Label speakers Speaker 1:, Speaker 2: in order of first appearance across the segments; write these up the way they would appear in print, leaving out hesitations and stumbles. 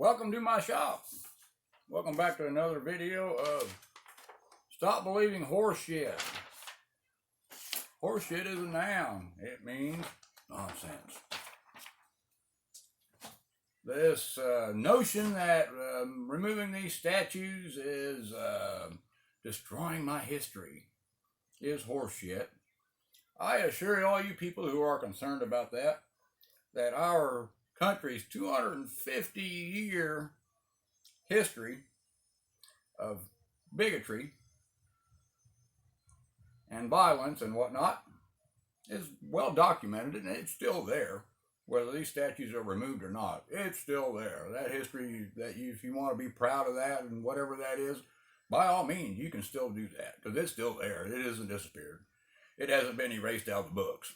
Speaker 1: Welcome to my shop. Welcome back to another video of Stop Believing Horseshit. Horseshit is a noun. It means nonsense. This notion that removing these statues is destroying my history is horseshit. I assure all you people who are concerned about that our country's 250-year history of bigotry and violence and whatnot is well documented, and it's still there. Whether these statues are removed or not, it's still there. That history, that if you want to be proud of that and whatever that is, by all means, you can still do that, because it's still there. It isn't disappeared. It hasn't been erased out of the books.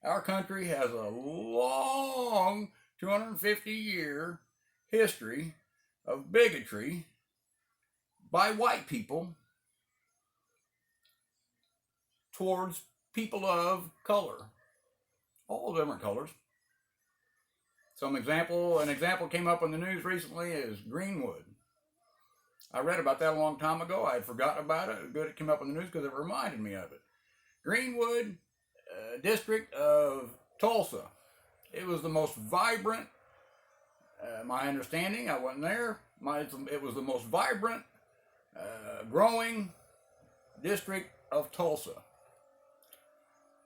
Speaker 1: Our country has a long 250-year history of bigotry by white people towards people of color, all different colors. An example came up in the news recently is Greenwood. I read about that a long time ago. I had forgotten about it. It was good it came up in the news because it reminded me of it. Greenwood, district of Tulsa. It was the most vibrant, my understanding, I wasn't there, it was the most vibrant, growing district of Tulsa.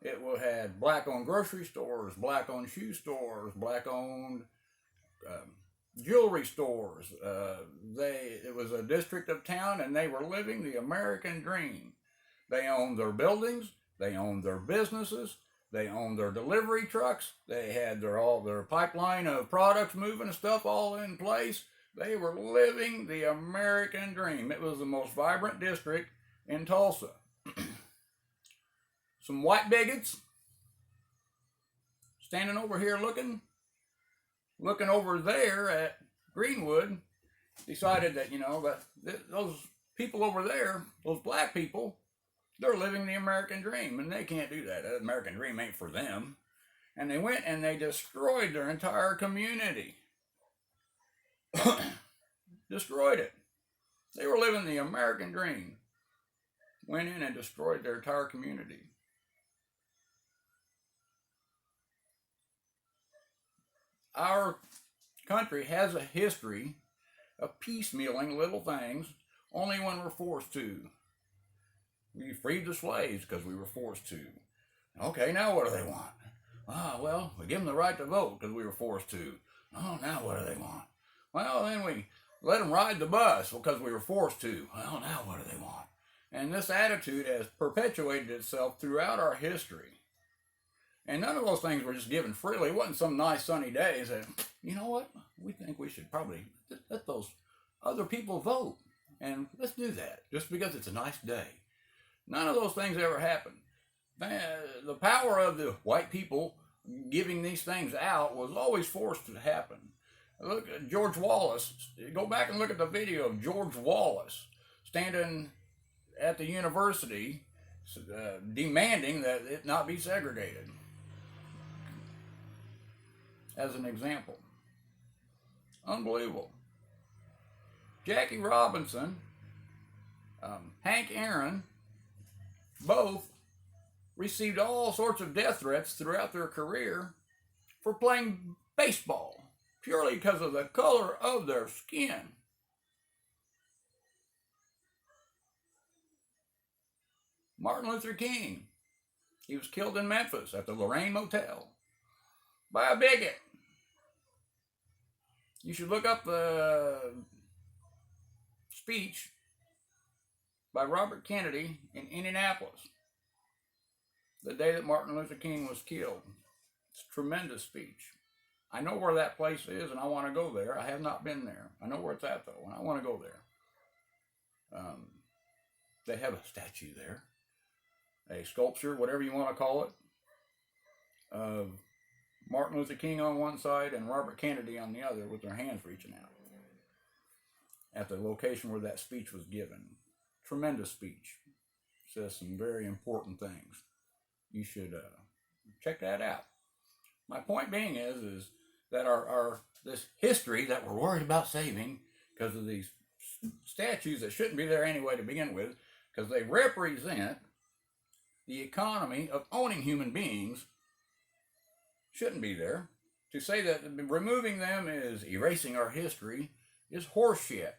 Speaker 1: It had black-owned grocery stores, black-owned shoe stores, black-owned jewelry stores. It was a district of town, and they were living the American dream. They owned their buildings, they owned their businesses, they owned their delivery trucks, they had all their pipeline of products moving and stuff all in place. They were living the American dream. It was the most vibrant district in Tulsa. Some white bigots standing over here looking over there at Greenwood, decided that, that those people over there, those black people, they're living the American dream, and they can't do that. The American dream ain't for them. And they went and they destroyed their entire community. Destroyed it. They were living the American dream. Went in and destroyed their entire community. Our country has a history of piecemealing little things only when we're forced to. We freed the slaves because we were forced to. Okay, now what do they want? Well, we give them the right to vote because we were forced to. Oh, now what do they want? Well, then we let them ride the bus because we were forced to. Well, now what do they want? And this attitude has perpetuated itself throughout our history. And none of those things were just given freely. It wasn't some nice sunny days that, you know what, we think we should probably let those other people vote. And let's do that just because it's a nice day. None of those things ever happened. The power of the white people giving these things out was always forced to happen. Look at George Wallace. Go back and look at the video of George Wallace standing at the university demanding that it not be segregated. As an example. Unbelievable. Jackie Robinson, Hank Aaron, both received all sorts of death threats throughout their career for playing baseball, purely because of the color of their skin. Martin Luther King, he was killed in Memphis at the Lorraine Motel by a bigot. You should look up the speech by Robert Kennedy in Indianapolis the day that Martin Luther King was killed. It's a tremendous speech. I know where that place is, and I want to go there. I have not been there. I know where it's at, though, and I want to go there. They have a statue there, a sculpture, whatever you want to call it, of Martin Luther King on one side and Robert Kennedy on the other with their hands reaching out at the location where that speech was given. Tremendous speech. Says some very important things. You should check that out. My point being is that our this history that we're worried about saving because of these statues that shouldn't be there anyway to begin with, because they represent the economy of owning human beings, shouldn't be there. To say that removing them is erasing our history is horseshit.